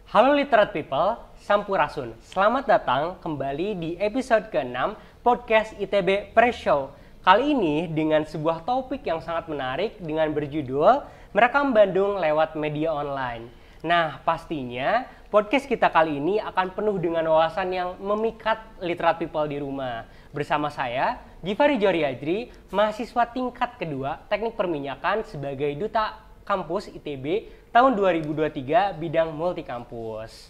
Halo Literate People, Sampurasun. Selamat datang kembali di episode ke-6 podcast ITB Press Show. Kali ini dengan sebuah topik yang sangat menarik dengan berjudul Merekam Bandung lewat media online. Nah, pastinya podcast kita kali ini akan penuh dengan wawasan yang memikat Literate People di rumah. Bersama saya, Givari Joriadri, mahasiswa tingkat kedua Teknik Perminyakan sebagai Duta Kampus ITB tahun 2023 bidang multikampus.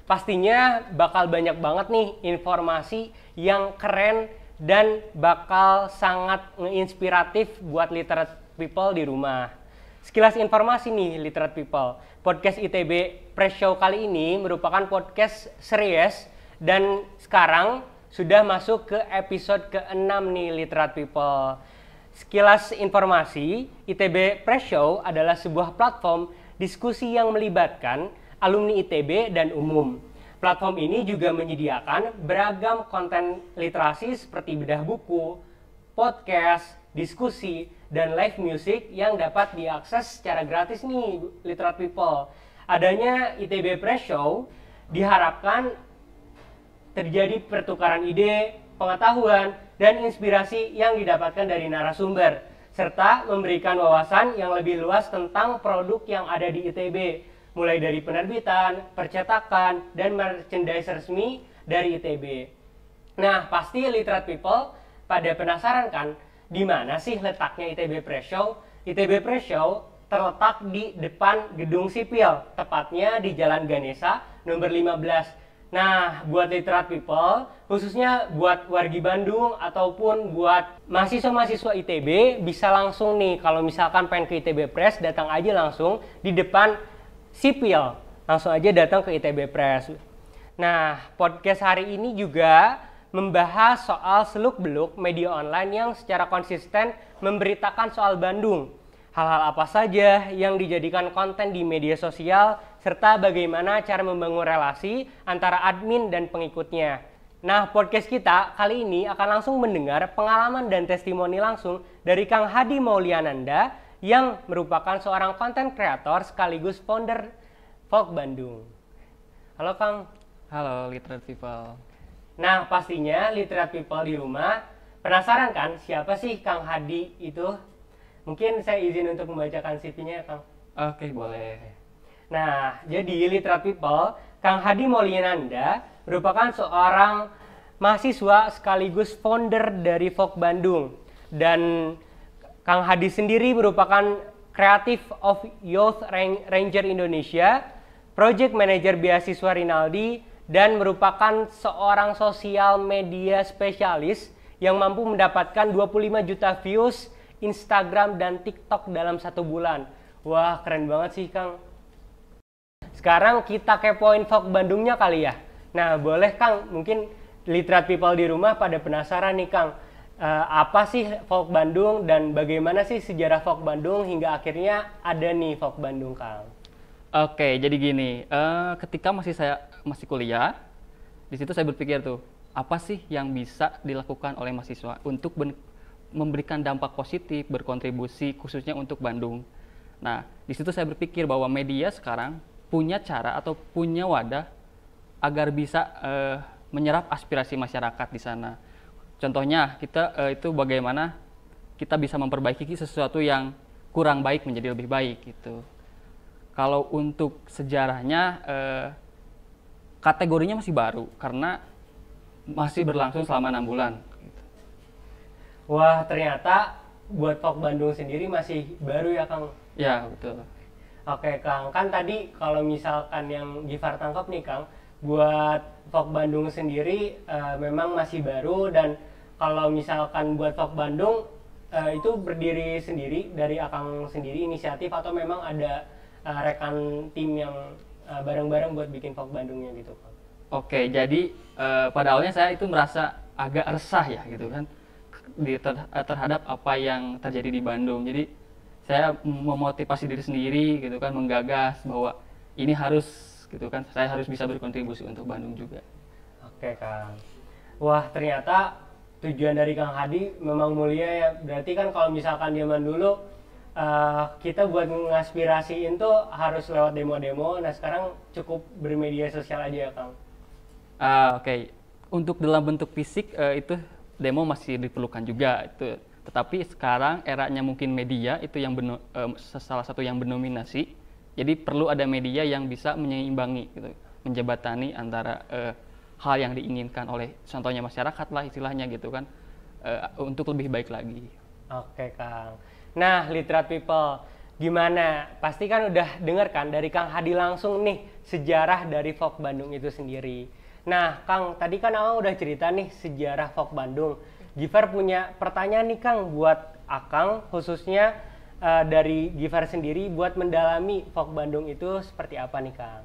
Pastinya bakal banyak banget nih informasi yang keren dan bakal sangat nginspiratif buat literate people di rumah. Sekilas informasi nih literate people, podcast ITB Press Show kali ini merupakan podcast series dan sekarang sudah masuk ke episode ke-6 nih literate people. Sekilas informasi, ITB Press Show adalah sebuah platform diskusi yang melibatkan alumni ITB dan umum. Platform ini juga menyediakan beragam konten literasi seperti bedah buku, podcast, diskusi, dan live music yang dapat diakses secara gratis nih, literate people. Adanya ITB Press Show diharapkan terjadi pertukaran ide, pengetahuan, dan inspirasi yang didapatkan dari narasumber, serta memberikan wawasan yang lebih luas tentang produk yang ada di ITB, mulai dari penerbitan, percetakan, dan merchandise resmi dari ITB. Nah, pasti literate people pada penasaran kan, di mana sih letaknya ITB Press Show? ITB Press Show terletak di depan Gedung Sipil, tepatnya di Jalan Ganesha, nomor 15. Nah, buat literate people, khususnya buat wargi Bandung ataupun buat mahasiswa-mahasiswa ITB, bisa langsung nih, kalau misalkan pengen ke ITB Press, datang aja langsung di depan Sipil. Langsung aja datang ke ITB Press. Nah, podcast hari ini juga membahas soal seluk-beluk media online yang secara konsisten memberitakan soal Bandung. Hal-hal apa saja yang dijadikan konten di media sosial, serta bagaimana cara membangun relasi antara admin dan pengikutnya. Nah, podcast kita kali ini akan langsung mendengar pengalaman dan testimoni langsung dari Kang Hadi Mauliananda yang merupakan seorang konten kreator sekaligus founder Folk Bandung. Halo Kang. Halo Literate People. Nah, pastinya Literate People di rumah penasaran kan siapa sih Kang Hadi itu? Mungkin saya izin untuk membacakan CV-nya, Kang. Oke, boleh. Nah, jadi literate people, Kang Hadi Mauliananda merupakan seorang mahasiswa sekaligus founder dari Folk Bandung. Dan Kang Hadi sendiri merupakan Creative of Youth Ranger Indonesia, Project Manager Beasiswa Rinaldi, dan merupakan seorang sosial media spesialis yang mampu mendapatkan 25 juta views Instagram dan TikTok dalam 1 bulan. Wah, keren banget sih, Kang. Sekarang kita kepoin Folk Bandungnya kali ya. Nah, boleh Kang, mungkin literate people di rumah pada penasaran nih, Kang. Apa sih Folk Bandung dan bagaimana sih sejarah Folk Bandung hingga akhirnya ada nih Folk Bandung, Kang? Oke, jadi gini, ketika saya masih kuliah, di situ saya berpikir tuh, apa sih yang bisa dilakukan oleh mahasiswa untuk memberikan dampak positif, berkontribusi khususnya untuk Bandung. Nah, di situ saya berpikir bahwa media sekarang punya cara atau punya wadah agar bisa menyerap aspirasi masyarakat di sana. Contohnya, itu bagaimana kita bisa memperbaiki sesuatu yang kurang baik menjadi lebih baik gitu. Kalau untuk sejarahnya, kategorinya masih baru karena masih berlangsung selama 6 bulan. Wah, ternyata buat Folk Bandung sendiri masih baru ya, Kang? Ya, betul. Oke, Kang. Kan tadi kalau misalkan yang Gifar tangkap nih, Kang, buat Folk Bandung sendiri memang masih baru, dan kalau misalkan buat Folk Bandung itu berdiri sendiri dari Akang sendiri inisiatif atau memang ada rekan tim yang bareng-bareng buat bikin Folk Bandungnya gitu, Kang? Oke, jadi pada awalnya saya itu merasa agak resah ya gitu kan terhadap apa yang terjadi di Bandung. Jadi saya memotivasi diri sendiri gitu kan, menggagas bahwa ini harus gitu kan, saya harus bisa berkontribusi untuk Bandung juga. Oke, Kang. Wah, ternyata tujuan dari Kang Hadi memang mulia ya. Berarti kan kalau misalkan zaman dulu kita buat ngaspirasiin tuh harus lewat demo-demo. Nah sekarang cukup bermedia sosial aja ya Kang. Oke. Untuk dalam bentuk fisik itu demo masih diperlukan juga itu. Tetapi sekarang eranya mungkin media itu yang salah satu yang mendominasi. Jadi perlu ada media yang bisa menyeimbangi gitu, menjembatani antara hal yang diinginkan oleh contohnya masyarakat lah istilahnya gitu kan, untuk lebih baik lagi. Oke Kang. Nah Literate People, gimana? Pasti kan udah denger kan dari Kang Hadi langsung nih sejarah dari Folk Bandung itu sendiri. Nah Kang, tadi kan Akang udah cerita nih sejarah Folk Bandung. Givar punya pertanyaan nih Kang buat Akang, khususnya dari Givar sendiri buat mendalami Folk Bandung itu seperti apa nih Kang?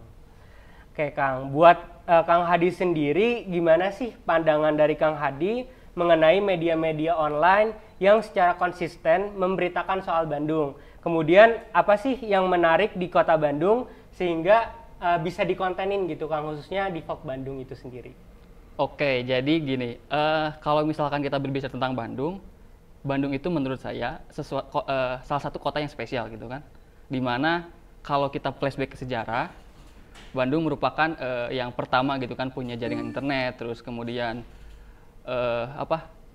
Oke Kang, buat Kang Hadi sendiri gimana sih pandangan dari Kang Hadi mengenai media-media online yang secara konsisten memberitakan soal Bandung? Kemudian apa sih yang menarik di kota Bandung sehingga bisa dikontenin gitu Kang, khususnya di Folk Bandung itu sendiri? Oke, jadi gini, kalau misalkan kita berbicara tentang Bandung, Bandung itu menurut saya salah satu kota yang spesial gitu kan, dimana kalau kita flashback ke sejarah, Bandung merupakan yang pertama gitu kan punya jaringan internet, terus kemudian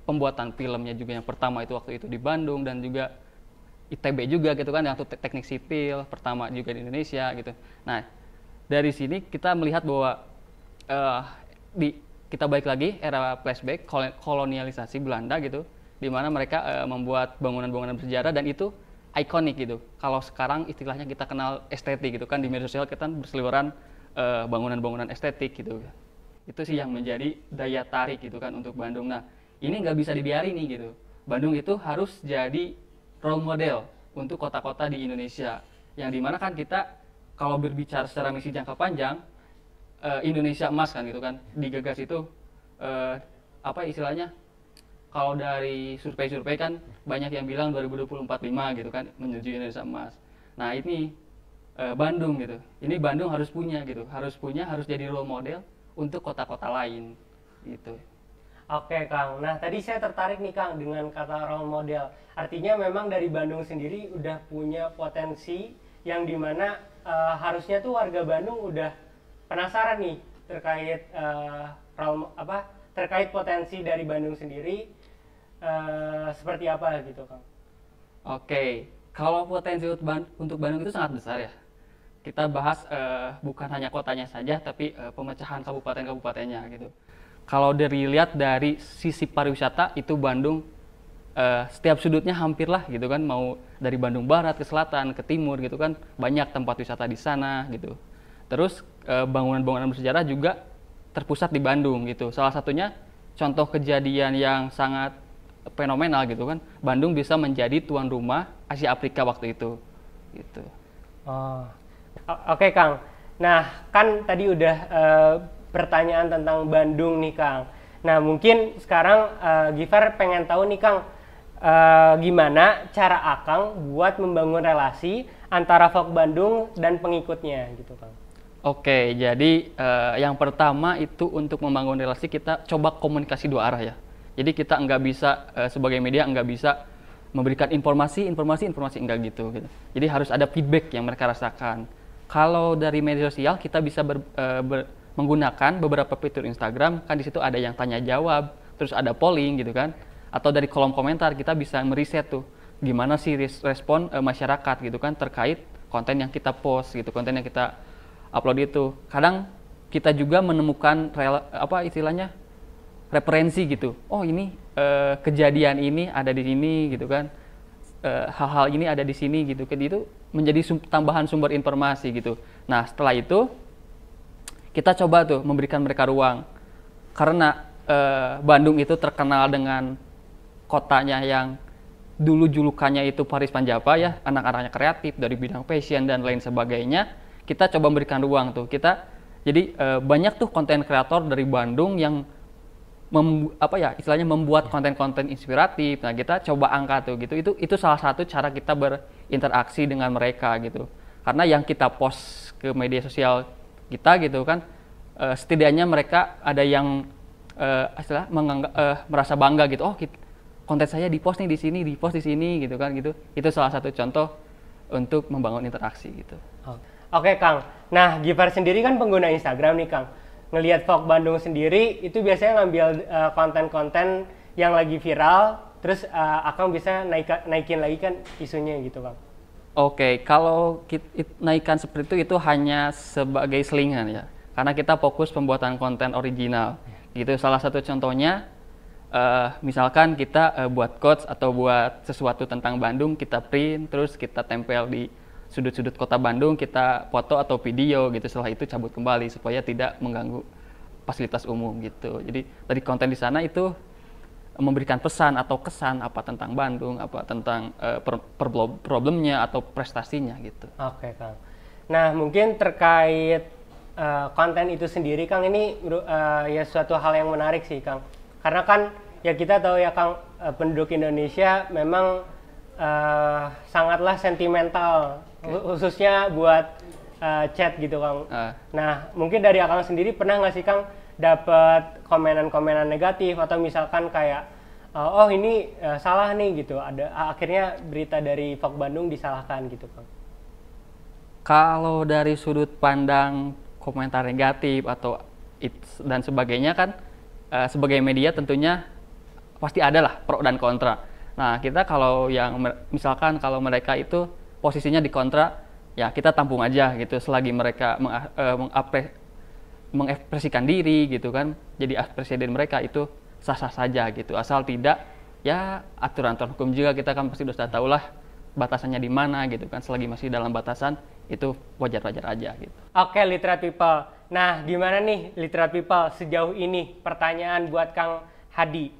pembuatan filmnya juga yang pertama itu waktu itu di Bandung, dan juga ITB juga gitu kan, yang teknik sipil pertama juga di Indonesia gitu. Nah dari sini kita melihat bahwa kita balik lagi era flashback kolonialisasi Belanda gitu, di mana mereka membuat bangunan-bangunan bersejarah dan itu ikonik gitu. Kalau sekarang istilahnya kita kenal estetik gitu kan, di media sosial kita berseliweran bangunan-bangunan estetik gitu. Itu sih yang menjadi daya tarik gitu kan untuk Bandung. Nah ini nggak bisa dibiarin nih gitu. Bandung itu harus jadi role model untuk kota-kota di Indonesia, yang dimana kan kita kalau berbicara secara misi jangka panjang, Indonesia emas kan gitu kan, digagas itu istilahnya, kalau dari survei-survei kan banyak yang bilang 2045 gitu kan menuju Indonesia emas. Nah ini Bandung gitu, ini Bandung harus punya gitu, harus jadi role model untuk kota-kota lain gitu. Oke Kang, nah tadi saya tertarik nih Kang dengan kata role model. Artinya memang dari Bandung sendiri udah punya potensi yang dimana harusnya tuh warga Bandung udah penasaran nih terkait terkait potensi dari Bandung sendiri seperti apa gitu Kang. Oke, kalau potensi untuk Bandung itu sangat besar ya. Kita bahas bukan hanya kotanya saja, tapi pemecahan kabupaten-kabupatennya gitu. Kalau dilihat dari sisi pariwisata itu Bandung setiap sudutnya hampir lah gitu kan, mau dari Bandung Barat ke selatan ke timur gitu kan, banyak tempat wisata di sana gitu. Terus bangunan-bangunan bersejarah juga terpusat di Bandung gitu. Salah satunya contoh kejadian yang sangat fenomenal gitu kan, Bandung bisa menjadi tuan rumah Asia Afrika waktu itu gitu. Oke Kang, nah kan tadi udah pertanyaan tentang Bandung nih Kang. Nah mungkin sekarang Givar pengen tahu nih Kang, gimana cara Akang buat membangun relasi antara Folk Bandung dan pengikutnya gitu Kang. Oke, jadi yang pertama itu untuk membangun relasi kita coba komunikasi dua arah ya. Jadi kita nggak bisa sebagai media nggak bisa memberikan informasi enggak gitu. Jadi harus ada feedback yang mereka rasakan. Kalau dari media sosial kita bisa menggunakan beberapa fitur Instagram, kan di situ ada yang tanya jawab, terus ada polling gitu kan. Atau dari kolom komentar kita bisa meriset tuh gimana sih respon masyarakat gitu kan terkait konten yang kita post gitu, konten yang kita upload itu. Kadang kita juga menemukan istilahnya referensi gitu. Oh ini kejadian ini ada di sini gitu kan. Hal-hal ini ada di sini gitu. Itu menjadi tambahan sumber informasi gitu. Nah setelah itu kita coba tuh memberikan mereka ruang. Karena Bandung itu terkenal dengan kotanya yang dulu julukannya itu Paris Panjapa ya, anak-anaknya kreatif dari bidang fashion dan lain sebagainya. Kita coba memberikan ruang tuh. Jadi banyak tuh konten kreator dari Bandung yang istilahnya membuat konten-konten inspiratif. Nah, kita coba angkat tuh gitu. Itu salah satu cara kita berinteraksi dengan mereka gitu. Karena yang kita post ke media sosial kita gitu kan, setidaknya mereka ada yang merasa bangga gitu. Oh, konten saya di-post nih di sini, di-post di sini gitu kan gitu. Itu salah satu contoh untuk membangun interaksi gitu. Oke Kang, nah Givar sendiri kan pengguna Instagram nih Kang. Ngelihat Fok Bandung sendiri itu biasanya ngambil konten-konten yang lagi viral, terus Akang bisa naikin lagi kan isunya gitu Kang. Oke, kalau naikkan seperti itu hanya sebagai selingan ya. Karena kita fokus pembuatan konten original. Gitu. Salah satu contohnya, misalkan kita buat quotes atau buat sesuatu tentang Bandung, kita print, terus kita tempel di sudut-sudut kota Bandung, kita foto atau video gitu. Setelah itu cabut kembali supaya tidak mengganggu fasilitas umum gitu. Jadi dari konten di sana itu memberikan pesan atau kesan apa tentang Bandung, apa tentang problemnya atau prestasinya gitu. Oke Kang. Nah mungkin terkait konten itu sendiri Kang, ini ya suatu hal yang menarik sih Kang. Karena kan ya kita tahu ya Kang, penduduk Indonesia memang sangatlah sentimental, khususnya buat chat gitu Kang. Nah mungkin dari Akang sendiri pernah nggak sih Kang dapat komenan-komenan negatif atau misalkan kayak oh ini salah nih gitu, ada akhirnya berita dari Fok Bandung disalahkan gitu Kang. Kalau dari sudut pandang komentar negatif atau dan sebagainya kan sebagai media tentunya pasti ada lah pro dan kontra. Nah kita kalau yang misalkan kalau mereka itu posisinya di kontra, ya kita tampung aja gitu selagi mereka mengekspresikan diri gitu kan, jadi presiden mereka itu sah-sah saja gitu, asal tidak ya aturan hukum juga kita kan pasti sudah tahu lah batasannya di mana gitu kan, selagi masih dalam batasan itu wajar-wajar aja gitu. Oke Literate People, nah gimana nih Literate People sejauh ini, pertanyaan buat Kang Hadi,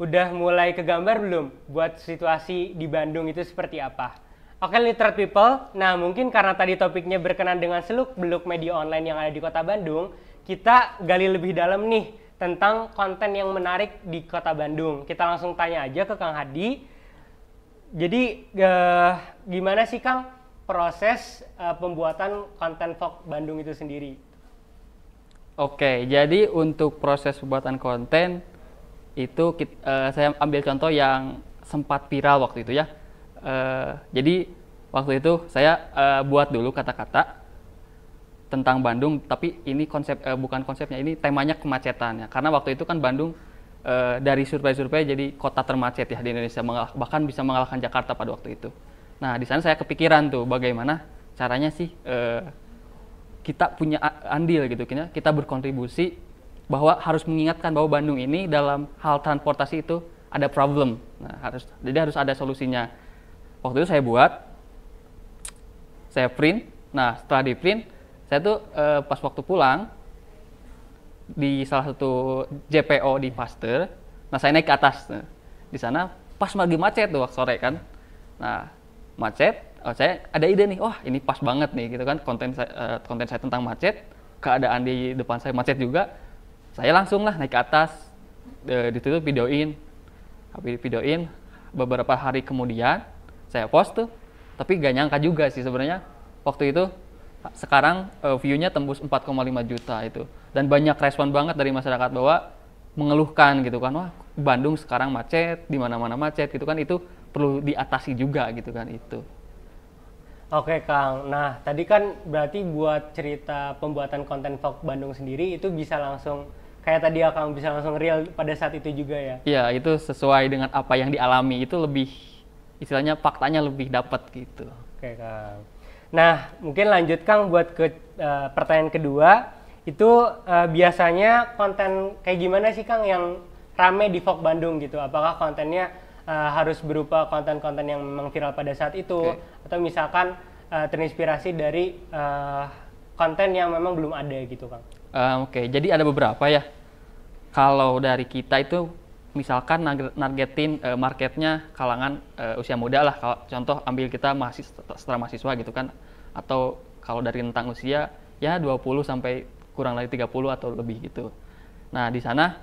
udah mulai kegambar belum buat situasi di Bandung itu seperti apa? Oke Literate People, nah mungkin karena tadi topiknya berkenan dengan seluk-beluk media online yang ada di kota Bandung, kita gali lebih dalam nih tentang konten yang menarik di kota Bandung. Kita langsung tanya aja ke Kang Hadi. Jadi gimana sih Kang proses pembuatan konten Fok Bandung itu sendiri? Oke, jadi untuk proses pembuatan konten itu saya ambil contoh yang sempat viral waktu itu ya. Jadi waktu itu saya buat dulu kata-kata tentang Bandung, tapi ini bukan konsepnya, ini temanya kemacetan ya. Karena waktu itu kan Bandung dari survei-survei jadi kota termacet ya di Indonesia, bahkan bisa mengalahkan Jakarta pada waktu itu. Nah di sana saya kepikiran tuh bagaimana caranya sih kita punya andil gitu, kita berkontribusi bahwa harus mengingatkan bahwa Bandung ini dalam hal transportasi itu ada problem. Nah jadi harus ada solusinya. Waktu itu saya print. Nah setelah di print, saya tuh pas waktu pulang di salah satu JPO di Pasteur, nah saya naik ke atas. Nah, di sana pas lagi macet tuh sore kan. Nah macet, saya ada ide nih, wah ini pas banget nih gitu kan, konten saya tentang macet, keadaan di depan saya macet juga. Saya langsung lah naik ke atas, ditutup videoin beberapa hari kemudian saya post tuh, tapi gak nyangka juga sih sebenarnya waktu itu sekarang view-nya tembus 4,5 juta itu, dan banyak respon banget dari masyarakat bahwa mengeluhkan gitu kan, wah Bandung sekarang macet, di mana-mana macet gitu kan, itu perlu diatasi juga gitu kan itu. Oke Kang, nah tadi kan berarti buat cerita pembuatan konten Fok Bandung sendiri itu bisa langsung kayak tadi ya Kang, bisa langsung real pada saat itu juga ya? Iya, itu sesuai dengan apa yang dialami, itu lebih istilahnya faktanya lebih dapat gitu. Oke Kang. Nah, mungkin lanjut Kang buat ke pertanyaan kedua, itu biasanya konten kayak gimana sih Kang yang rame di Fok Bandung gitu? Apakah kontennya harus berupa konten-konten yang memang viral pada saat itu, atau misalkan terinspirasi dari konten yang memang belum ada gitu Kang? Oke, jadi ada beberapa ya. Kalau dari kita itu misalkan nargetin marketnya kalangan usia muda lah, contoh ambil kita setelah mahasiswa gitu kan, atau kalau dari rentang usia ya 20 sampai kurang dari 30 atau lebih gitu. Nah di sana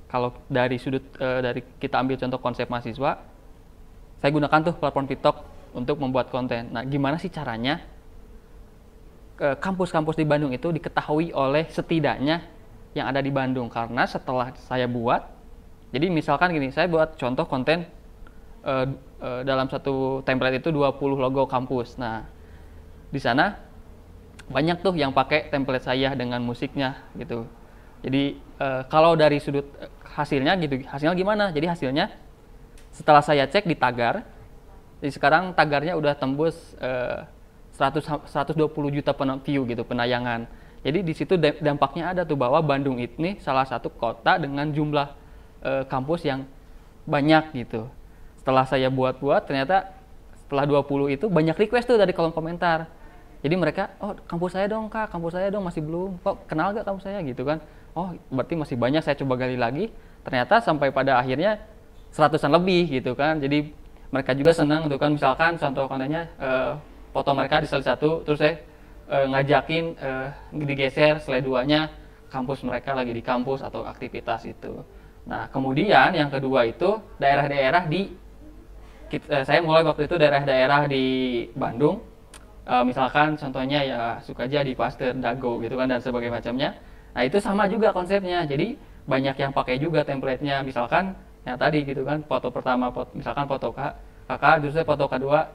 kalau dari dari kita ambil contoh konsep mahasiswa, saya gunakan tuh platform TikTok untuk membuat konten. Nah gimana sih caranya kampus-kampus di Bandung itu diketahui oleh setidaknya yang ada di Bandung, karena setelah saya buat, jadi misalkan gini, saya buat contoh konten dalam satu template itu 20 logo kampus. Nah, di sana banyak tuh yang pakai template saya dengan musiknya gitu. Jadi kalau dari sudut hasilnya gitu, hasilnya gimana? Jadi hasilnya setelah saya cek di Tagar, jadi sekarang Tagarnya udah tembus 120 juta view gitu, penayangan. Jadi di situ dampaknya ada tuh bahwa Bandung ini salah satu kota dengan jumlah kampus yang banyak gitu. Setelah saya buat-buat, ternyata setelah 20 itu banyak request tuh dari kolom komentar. Jadi mereka, oh kampus saya dong kak, kampus saya dong, masih belum, kok kenal gak kampus saya gitu kan. Oh berarti masih banyak, saya coba gali lagi. Ternyata sampai pada akhirnya 100-an lebih gitu kan. Jadi mereka juga senang tuh kan, misalkan contoh kontennya foto mereka di slide 1, terus saya ngajakin digeser slide 2-nya kampus mereka lagi di kampus atau aktivitas itu. Nah kemudian yang kedua itu daerah-daerah di saya mulai waktu itu daerah-daerah di Bandung, misalkan contohnya ya Sukajadi, Pasteur, Dago gitu kan dan sebagainya macamnya. Nah itu sama juga konsepnya, jadi banyak yang pakai juga template-nya, misalkan yang tadi gitu kan, foto pertama misalkan foto kakak, terus foto kedua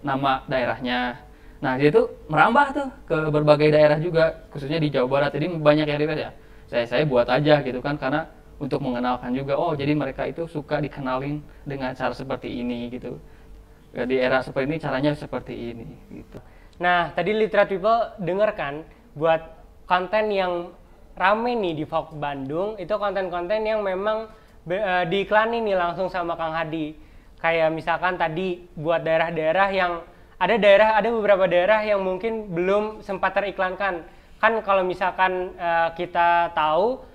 nama daerahnya. Nah itu merambah tuh ke berbagai daerah juga, khususnya di Jawa Barat. Jadi banyak yang request ya, saya buat aja gitu kan, karena untuk mengenalkan juga, oh jadi mereka itu suka dikenalin dengan cara seperti ini gitu. Di era seperti ini caranya seperti ini gitu. Nah tadi Literate People denger kan, buat konten yang rame nih di Vogue Bandung, itu konten-konten yang memang diiklanin nih langsung sama Kang Hadi. Kayak misalkan tadi buat daerah-daerah yang ada beberapa daerah yang mungkin belum sempat teriklankan. Kan kalau misalkan kita tahu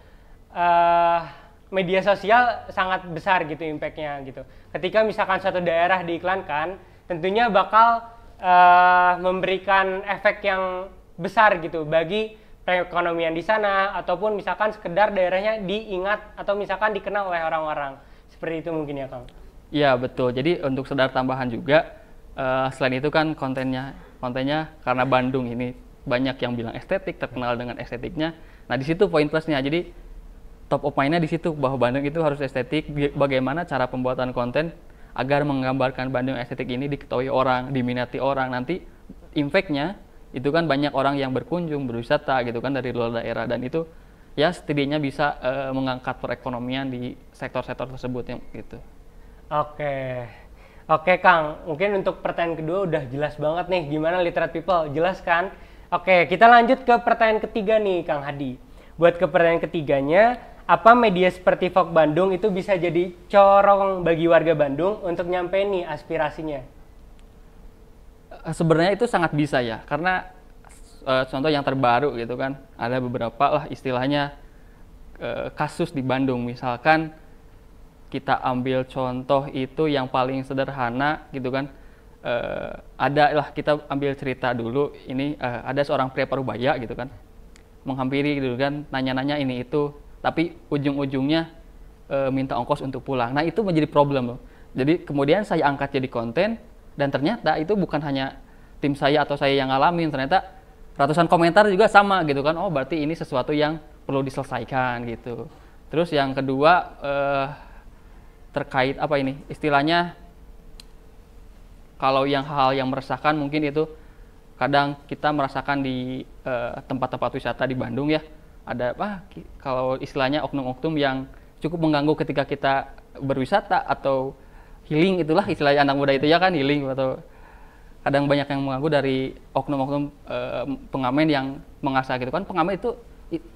media sosial sangat besar gitu impact-nya gitu. Ketika misalkan suatu daerah diiklankan, tentunya bakal memberikan efek yang besar gitu bagi perekonomian di sana, ataupun misalkan sekedar daerahnya diingat atau misalkan dikenal oleh orang-orang. Seperti itu mungkin ya Kang. Iya betul. Jadi untuk sedar tambahan juga, selain itu kan kontennya karena Bandung ini banyak yang bilang estetik, terkenal dengan estetiknya. Nah di situ poin plusnya. Jadi top of mind-nya di situ bahwa Bandung itu harus estetik. Bagaimana cara pembuatan konten agar menggambarkan Bandung estetik ini diketahui orang, diminati orang. Nanti impact-nya itu kan banyak orang yang berkunjung, berwisata gitu kan dari luar daerah, dan itu ya setidaknya bisa mengangkat perekonomian di sektor-sektor tersebut yang gitu. Oke Kang, mungkin untuk pertanyaan kedua udah jelas banget nih gimana Literate People, jelas kan? Oke, kita lanjut ke pertanyaan ketiga nih Kang Hadi. Buat ke pertanyaan ketiganya, apa media seperti Vogue Bandung itu bisa jadi corong bagi warga Bandung untuk nyampein nih aspirasinya? Sebenarnya itu sangat bisa ya, karena contoh yang terbaru gitu kan, ada beberapa lah istilahnya kasus di Bandung. Misalkan kita ambil contoh itu yang paling sederhana gitu kan, ada lah, kita ambil cerita dulu. Ini ada seorang pria parubaya gitu kan, menghampiri gitu kan, nanya-nanya ini itu, tapi ujung-ujungnya minta ongkos untuk pulang. Nah itu menjadi problem loh. Jadi kemudian saya angkat jadi konten, dan ternyata itu bukan hanya tim saya atau saya yang ngalamin, ternyata ratusan komentar juga sama gitu kan. Oh berarti ini sesuatu yang perlu diselesaikan gitu. Terus yang kedua terkait apa ini istilahnya, kalau yang hal yang meresahkan mungkin itu kadang kita merasakan di tempat-tempat wisata di Bandung ya, ada kalau istilahnya oknum-oknum yang cukup mengganggu ketika kita berwisata atau healing, itulah istilahnya anak muda itu ya kan, healing. Atau kadang banyak yang mengganggu dari oknum-oknum pengamen yang mengasah gitu kan. Pengamen itu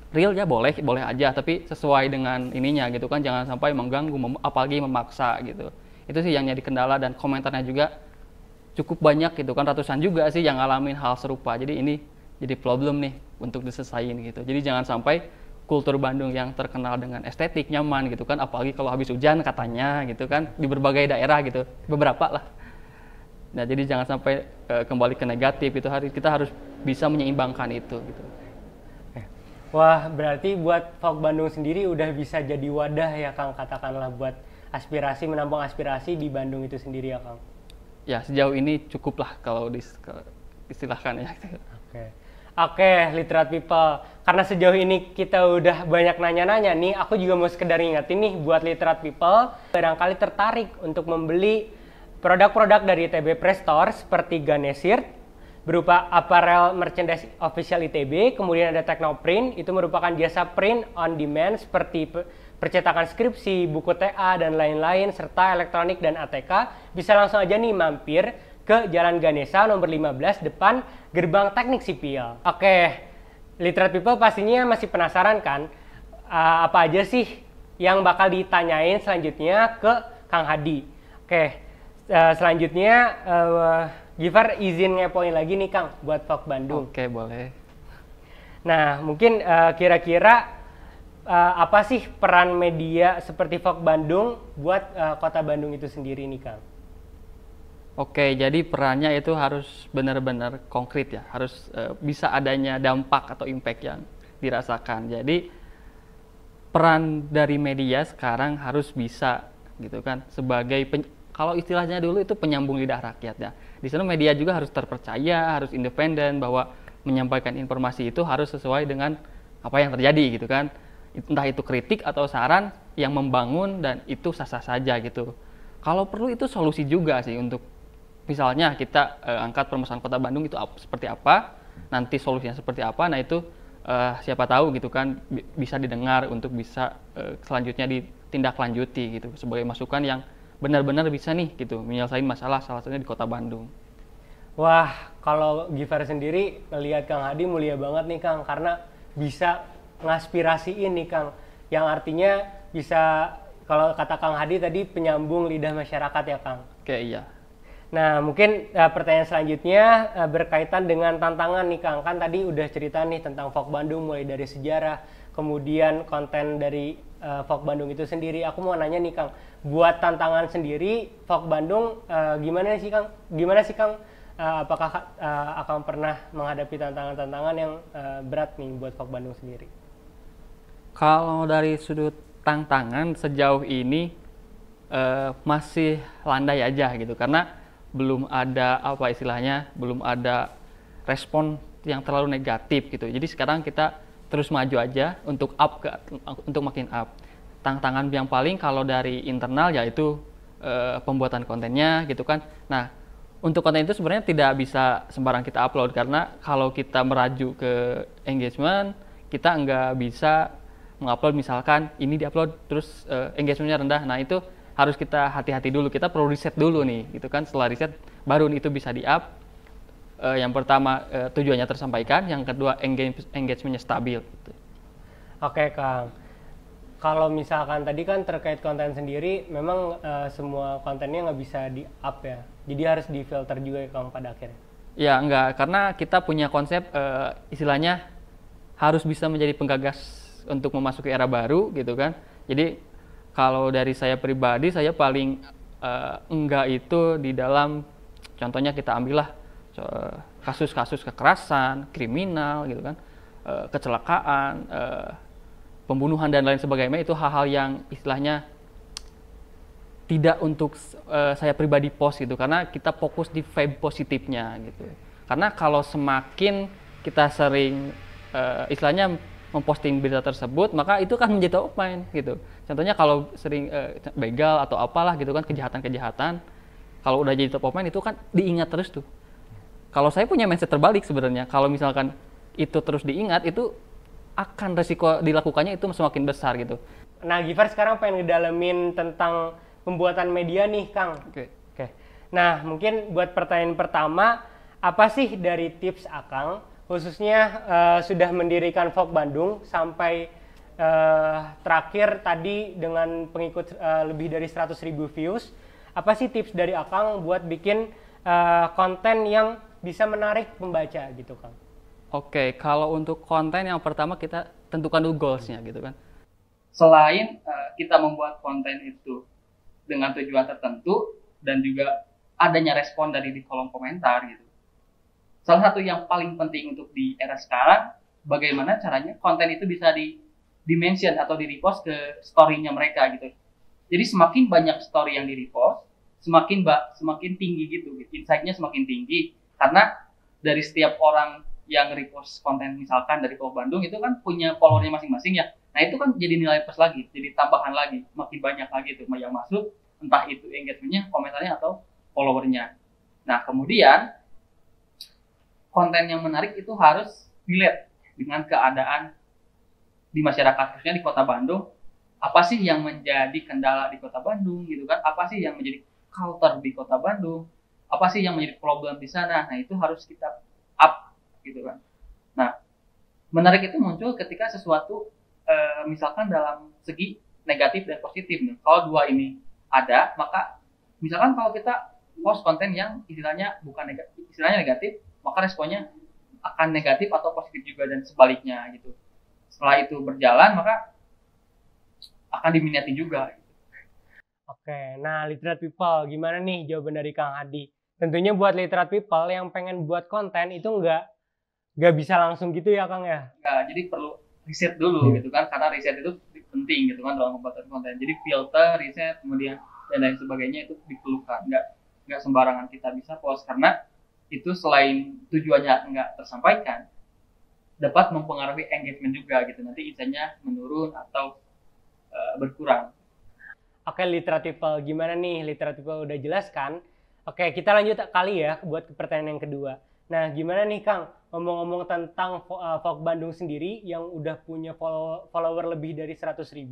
real ya, boleh aja, tapi sesuai dengan ininya gitu kan, jangan sampai mengganggu apalagi memaksa gitu. Itu sih yang jadi kendala, dan komentarnya juga cukup banyak gitu kan, ratusan juga sih yang ngalamin hal serupa. Jadi ini jadi problem nih untuk diselesain gitu. Jadi jangan sampai kultur Bandung yang terkenal dengan estetik, nyaman gitu kan, apalagi kalau habis hujan katanya gitu kan, di berbagai daerah gitu, beberapa lah. Nah jadi jangan sampai kembali ke negatif, itu kita harus bisa menyeimbangkan itu gitu. Wah, berarti buat Vogue Bandung sendiri udah bisa jadi wadah ya Kang, katakanlah buat aspirasi, menampung aspirasi di Bandung itu sendiri ya Kang? Ya sejauh ini cukup lah kalau istilahkan ya. Oke, Literate People. Karena sejauh ini kita udah banyak nanya-nanya nih, aku juga mau sekedar ingetin nih buat Literate People, barangkali tertarik untuk membeli Produk-produk dari ITB Press Store seperti Ganesir berupa apparel merchandise official ITB, kemudian ada Teknoprint, itu merupakan jasa print on demand seperti percetakan skripsi, buku TA, dan lain-lain, serta elektronik dan ATK. Bisa langsung aja nih mampir ke Jalan Ganesa nomor 15 depan Gerbang Teknik Sipil. Oke, Literate People pastinya masih penasaran kan, apa aja sih yang bakal ditanyain selanjutnya ke Kang Hadi. Oke, selanjutnya Gifar izin ngepoin lagi nih Kang buat Fok Bandung. Oke, boleh. Nah, mungkin kira-kira apa sih peran media seperti Fok Bandung buat kota Bandung itu sendiri nih Kang? Oke, jadi perannya itu harus benar-benar konkret ya, harus bisa adanya dampak atau impact yang dirasakan. Jadi peran dari media sekarang harus bisa gitu kan, sebagai kalau istilahnya dulu itu penyambung lidah rakyat ya. Di sana media juga harus terpercaya, harus independen, bahwa menyampaikan informasi itu harus sesuai dengan apa yang terjadi gitu kan. Entah itu kritik atau saran yang membangun, dan itu sah-sah saja gitu. Kalau perlu itu solusi juga sih, untuk misalnya kita angkat permasalahan kota Bandung itu seperti apa, nanti solusinya seperti apa, nah itu siapa tahu gitu kan bisa didengar untuk bisa selanjutnya ditindaklanjuti gitu, sebagai masukan yang benar-benar bisa nih gitu menyelesaikan masalah salah satunya di kota Bandung. Wah, kalau Gifar sendiri melihat Kang Hadi mulia banget nih Kang, karena bisa ngaspirasiin nih Kang, yang artinya bisa, kalau kata Kang Hadi tadi, penyambung lidah masyarakat ya Kang. Oke, iya. Nah, mungkin pertanyaan selanjutnya berkaitan dengan tantangan nih Kang. Kan tadi udah cerita nih tentang Fok Bandung mulai dari sejarah, kemudian konten dari Fok Bandung itu sendiri. Aku mau nanya nih Kang, buat tantangan sendiri Fok Bandung gimana sih Kang? Apakah akan pernah menghadapi tantangan-tantangan yang berat nih buat Fok Bandung sendiri? Kalau dari sudut tantangan sejauh ini masih landai aja gitu, karena belum ada apa istilahnya, belum ada respon yang terlalu negatif gitu. Jadi sekarang kita terus maju aja untuk untuk makin up. Tantangan yang paling kalau dari internal yaitu pembuatan kontennya gitu kan. Nah, untuk konten itu sebenarnya tidak bisa sembarang kita upload, karena kalau kita meraju ke engagement, kita nggak bisa mengupload misalkan ini diupload terus engagementnya rendah. Nah, itu harus kita hati-hati dulu, kita perlu riset dulu nih gitu kan. Setelah riset baru itu bisa di-up. Yang pertama tujuannya tersampaikan, yang kedua engagementnya stabil gitu. Oke Kang, kalau misalkan tadi kan terkait konten sendiri, memang semua kontennya nggak bisa di-up ya, jadi harus di-filter juga ya Kang pada akhirnya? Ya enggak, karena kita punya konsep istilahnya harus bisa menjadi penggagas untuk memasuki era baru gitu kan. Jadi kalau dari saya pribadi, saya paling enggak itu di dalam, contohnya kita ambillah kasus-kasus kekerasan, kriminal gitu kan, kecelakaan, pembunuhan dan lain sebagainya. Itu hal-hal yang istilahnya tidak untuk saya pribadi post gitu, karena kita fokus di vibe positifnya gitu. Karena kalau semakin kita sering istilahnya memposting berita tersebut, maka itu kan menjadi top of mind gitu. Contohnya kalau sering begal atau apalah gitu kan, kejahatan-kejahatan, kalau udah jadi top of mind itu kan diingat terus tuh. Kalau saya punya mindset terbalik sebenarnya, kalau misalkan itu terus diingat, itu akan resiko dilakukannya itu semakin besar gitu. Nah, Gifar sekarang pengen ngedalemin tentang pembuatan media nih Kang. Oke. Nah, mungkin buat pertanyaan pertama, apa sih dari tips Akang, khususnya sudah mendirikan Fok Bandung sampai terakhir tadi dengan pengikut lebih dari 100.000 views, apa sih tips dari Akang buat bikin konten yang bisa menarik pembaca gitu Kang? Oke, kalau untuk konten yang pertama kita tentukan dulu goals-nya gitu kan. Selain kita membuat konten itu dengan tujuan tertentu dan juga adanya respon dari di kolom komentar gitu. Salah satu yang paling penting untuk di era sekarang, bagaimana caranya konten itu bisa di-mention atau di-repost ke story-nya mereka gitu. Jadi semakin banyak story yang di-repost, semakin tinggi gitu, insight-nya semakin tinggi. Karena dari setiap orang yang repost konten misalkan dari Fok Bandung itu kan punya follower-nya masing-masing ya. Nah itu kan jadi nilai plus lagi, jadi tambahan lagi, makin banyak lagi tuh yang masuk, entah itu engagement-nya, komentarnya atau followernya. Nah, kemudian konten yang menarik itu harus relate dengan keadaan di masyarakat, khususnya di Kota Bandung. Apa sih yang menjadi kendala di Kota Bandung gitu kan? Apa sih yang menjadi culture di Kota Bandung? Apa sih yang menjadi problem di sana? Nah, itu harus kita up gitu kan. Nah, menarik itu muncul ketika sesuatu misalkan dalam segi negatif dan positif. Nah, kalau dua ini ada, maka misalkan kalau kita post konten yang istilahnya bukan negatif, istilahnya negatif, maka responnya akan negatif atau positif juga dan sebaliknya gitu. Setelah itu berjalan, maka akan diminati juga. Oke, nah literate people, gimana nih jawaban dari Kang Hadi? Tentunya buat literate people yang pengen buat konten itu nggak bisa langsung gitu ya Kang ya? Nah, jadi perlu riset dulu gitu kan, karena riset itu penting gitu kan dalam pembuatan konten. Jadi filter, riset, kemudian dan lain sebagainya itu diperlukan. Nggak sembarangan kita bisa post, karena itu selain tujuannya nggak tersampaikan, dapat mempengaruhi engagement juga gitu. Nanti insightnya menurun atau berkurang. Oke, literate people, gimana nih literate people udah jelas kan? Oke, kita lanjut kali ya buat pertanyaan yang kedua. Nah, gimana nih Kang, ngomong-ngomong tentang Folk Bandung sendiri yang udah punya follower lebih dari 100.000,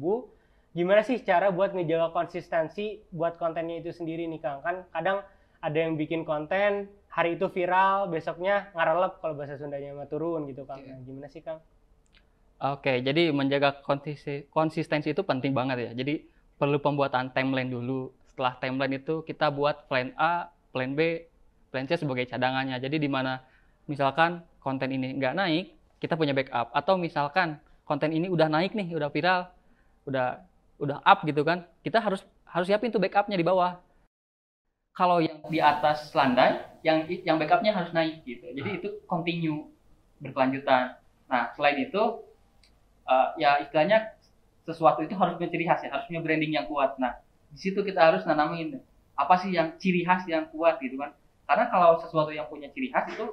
gimana sih cara buat ngejaga konsistensi buat kontennya itu sendiri nih Kang? Kan kadang ada yang bikin konten, hari itu viral, besoknya ngarelep kalau bahasa Sundanya mah turun gitu Kang. Nah, gimana sih Kang? Oke, jadi menjaga konsistensi itu penting banget ya. Jadi perlu pembuatan timeline dulu. Setelah timeline itu kita buat plan A, plan B, plan C sebagai cadangannya. Jadi di mana misalkan konten ini nggak naik, kita punya backup. Atau misalkan konten ini udah naik nih, udah viral, udah up gitu kan, kita harus siapin tuh backupnya di bawah. Kalau yang di atas landai, yang backupnya harus naik gitu. Jadi itu continue, berkelanjutan. Nah, selain itu ya istilahnya sesuatu itu harus punya ciri khas ya, harus punya branding yang kuat. Nah, di situ kita harus nanamin apa sih yang ciri khas yang kuat gitu kan. Karena kalau sesuatu yang punya ciri khas itu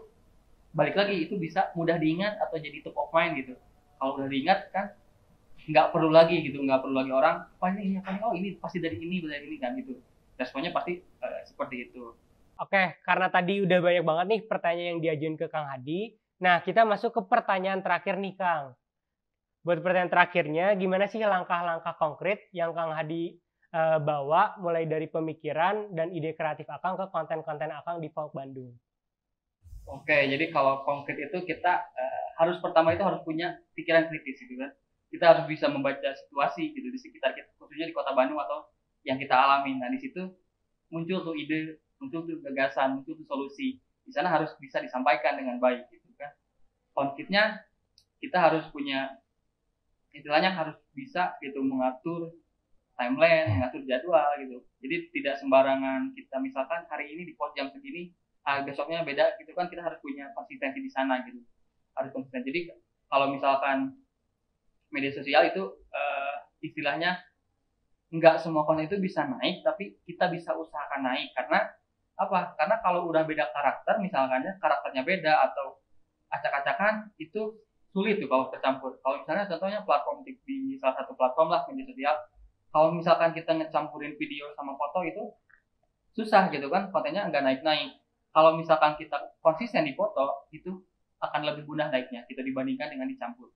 balik lagi itu bisa mudah diingat atau jadi top of mind gitu. Kalau udah diingat kan nggak perlu lagi orang apa ini oh ini pasti dari ini kan gitu. Responnya pasti seperti itu. Oke, karena tadi udah banyak banget nih pertanyaan yang diajuin ke Kang Hadi. Nah, kita masuk ke pertanyaan terakhir nih Kang. Buat pertanyaan terakhirnya, gimana sih langkah-langkah konkret yang Kang Hadi bawa mulai dari pemikiran dan ide kreatif Akang ke konten-konten Akang di Folk Bandung? Oke, jadi kalau konkret itu kita harus pertama itu harus punya pikiran kritis gitu kan. Kita harus bisa membaca situasi gitu di sekitar kita, khususnya di Kota Bandung atau yang kita alami. Nah, di situ muncul tuh ide, muncul tuh gagasan, muncul tuh solusi. Di sana harus bisa disampaikan dengan baik gitu kan. Konfliknya kita harus punya, istilahnya harus bisa gitu mengatur timeline, mengatur jadwal gitu. Jadi tidak sembarangan kita misalkan hari ini di post jam segini, besoknya beda gitu kan, kita harus punya konsistensi di sana gitu. Harus konsisten. Jadi kalau misalkan media sosial itu istilahnya nggak semua konten itu bisa naik, tapi kita bisa usahakan naik. Karena apa? Karena kalau udah beda karakter, misalkannya karakternya beda atau acak-acakan, itu sulit tuh kalau tercampur. Kalau misalnya contohnya platform di salah satu platform lah media sosial, kalau misalkan kita ngecampurin video sama foto itu susah gitu kan, kontennya nggak naik-naik. Kalau misalkan kita konsisten di foto, itu akan lebih mudah naiknya kita dibandingkan dengan dicampur.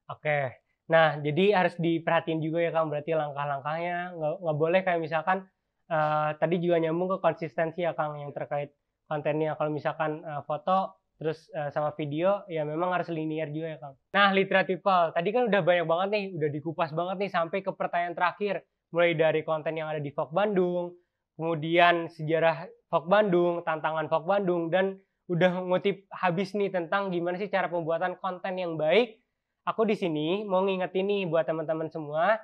Oke, nah jadi harus diperhatiin juga ya Kang, berarti langkah-langkahnya nggak boleh kayak misalkan tadi juga nyambung ke konsistensi ya Kang yang terkait kontennya. Kalau misalkan foto terus sama video ya memang harus linear juga ya Kang. Nah, literate people, tadi kan udah banyak banget nih, udah dikupas banget nih sampai ke pertanyaan terakhir. Mulai dari konten yang ada di Folk Bandung, kemudian sejarah Folk Bandung, tantangan Folk Bandung, dan udah ngutip habis nih tentang gimana sih cara pembuatan konten yang baik. Aku di sini mau ngingetin nih buat teman-teman semua,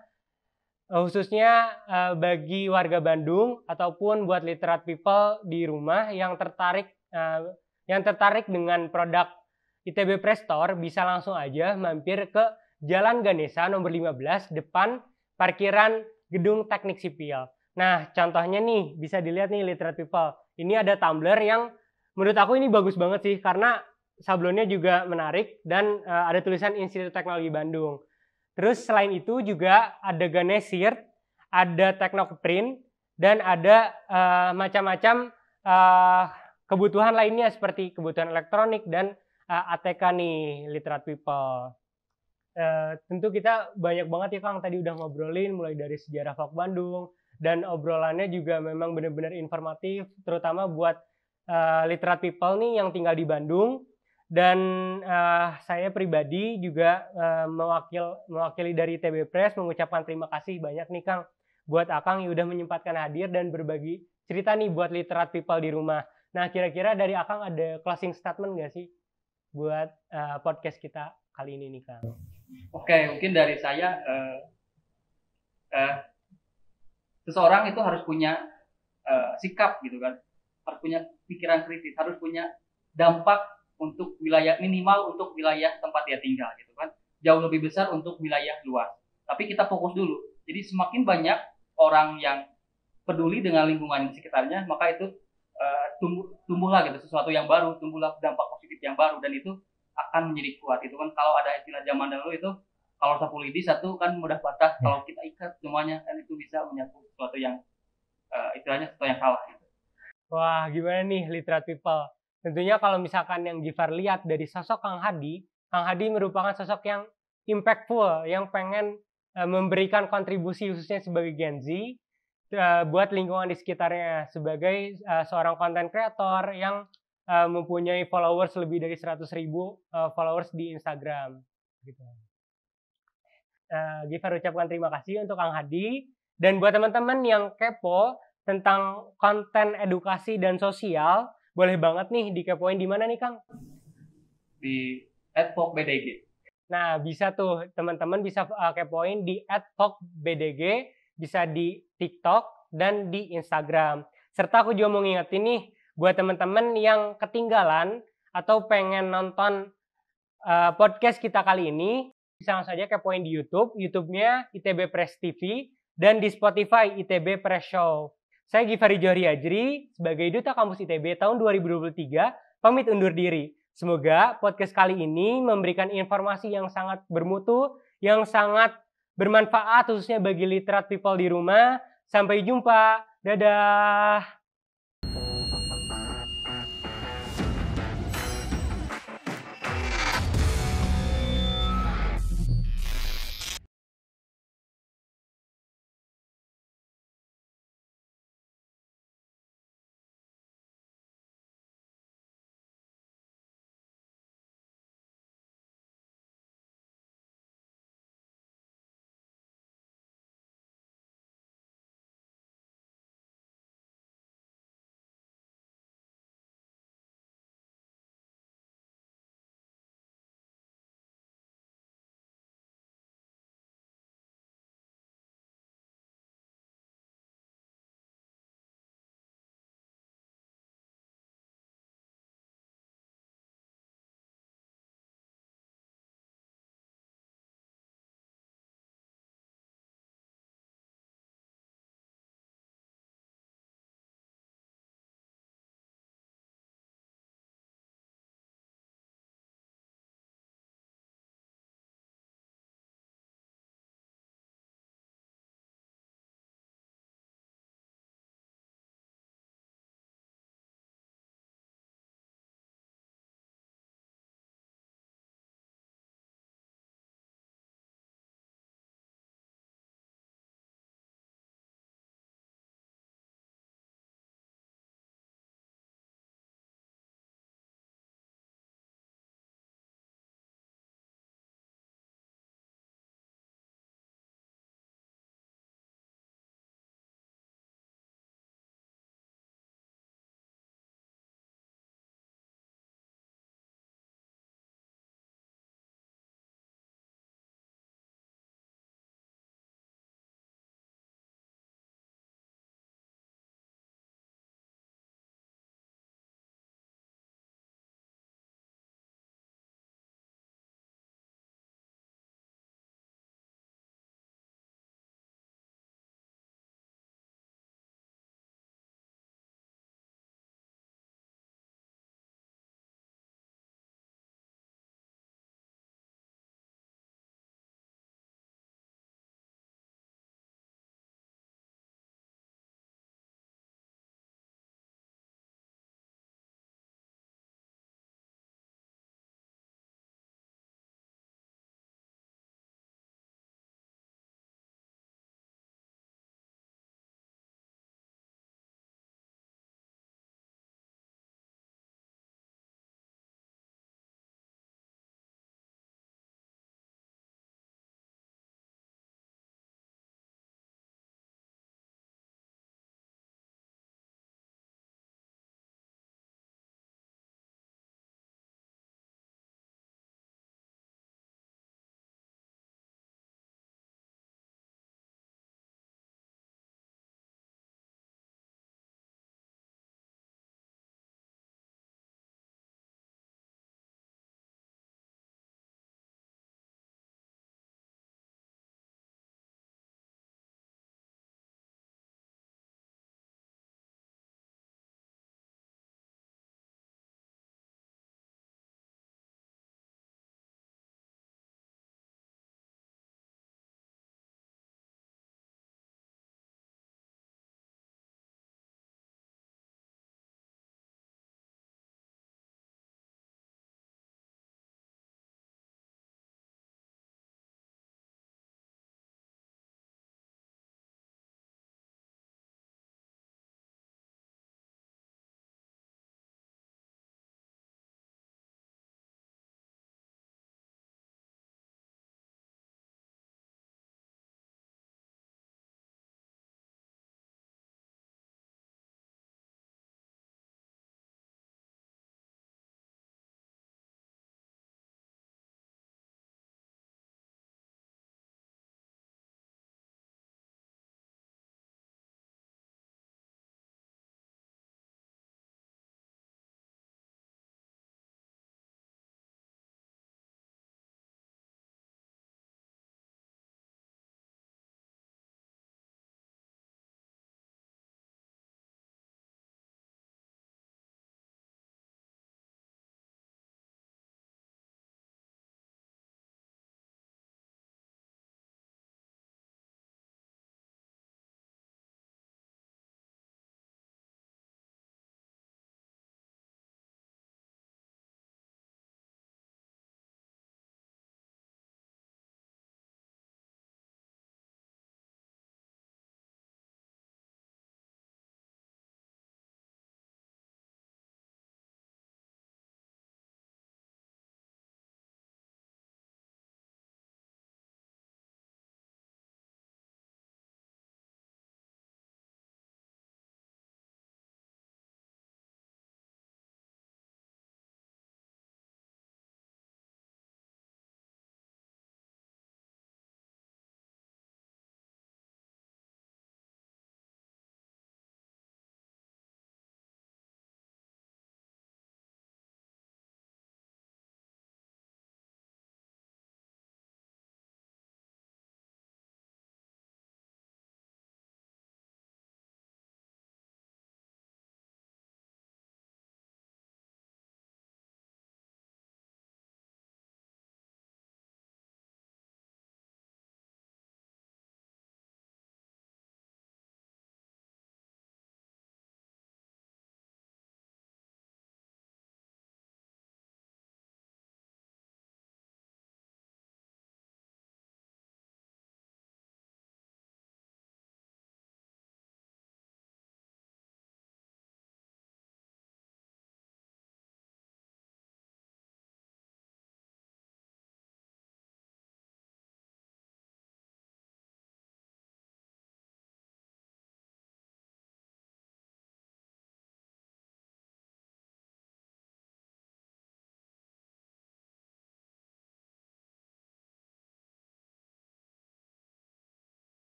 khususnya bagi warga Bandung ataupun buat literate people di rumah yang tertarik dengan produk ITB Prestore, bisa langsung aja mampir ke Jalan Ganesha nomor 15 depan parkiran Gedung Teknik Sipil. Nah, contohnya nih bisa dilihat nih literate people. Ini ada tumbler yang menurut aku ini bagus banget sih karena sablonnya juga menarik dan ada tulisan Institut Teknologi Bandung. Terus selain itu juga ada Ganesh Shirt, ada Teknoprint, dan ada macam-macam kebutuhan lainnya seperti kebutuhan elektronik dan ATK nih, literate people. Tentu kita banyak banget ya Kang tadi udah ngobrolin mulai dari sejarah Folk Bandung, dan obrolannya juga memang benar-benar informatif, terutama buat literate people nih yang tinggal di Bandung. Dan saya pribadi juga mewakili dari ITB Press mengucapkan terima kasih banyak nih Kang buat Akang yang udah menyempatkan hadir dan berbagi cerita nih buat literate people di rumah. Nah, kira-kira dari Akang ada closing statement nggak sih buat podcast kita kali ini nih Kang? Oke, mungkin dari saya seseorang itu harus punya sikap gitu kan, harus punya pikiran kritis, harus punya dampak untuk wilayah minimal untuk wilayah tempat dia tinggal gitu kan, jauh lebih besar untuk wilayah luas. Tapi kita fokus dulu. Jadi semakin banyak orang yang peduli dengan lingkungan di sekitarnya, maka itu tumbuhlah gitu sesuatu yang baru, tumbuhlah dampak positif yang baru, dan itu akan menjadi kuat. Itu kan kalau ada istilah zaman dahulu itu, kalau sapu lidi satu kan mudah patah, kalau kita ikat semuanya kan itu bisa menyatu sesuatu yang istilahnya sesuatu yang salah gitu. Wah, gimana nih literate people? Tentunya kalau misalkan yang Gifar lihat dari sosok Kang Hadi merupakan sosok yang impactful, yang pengen memberikan kontribusi khususnya sebagai Gen Z buat lingkungan di sekitarnya, sebagai seorang content creator yang mempunyai followers lebih dari 100.000 followers di Instagram. Gitu. Gifar ucapkan terima kasih untuk Kang Hadi, dan buat teman-teman yang kepo tentang konten edukasi dan sosial, boleh banget nih dikepoin di mana nih Kang? Di @folkbdg. Nah, bisa tuh teman-teman bisa kepoin di @folkbdg, bisa di TikTok dan di Instagram. Serta aku juga mau ngingetin nih buat teman-teman yang ketinggalan atau pengen nonton podcast kita kali ini, bisa langsung saja kepoin di YouTube-nya ITB Press TV, dan di Spotify ITB Press Show. Saya Gifari Johri Ajri, sebagai Duta Kampus ITB tahun 2023, pamit undur diri. Semoga podcast kali ini memberikan informasi yang sangat bermutu, yang sangat bermanfaat khususnya bagi literate people di rumah. Sampai jumpa, dadah!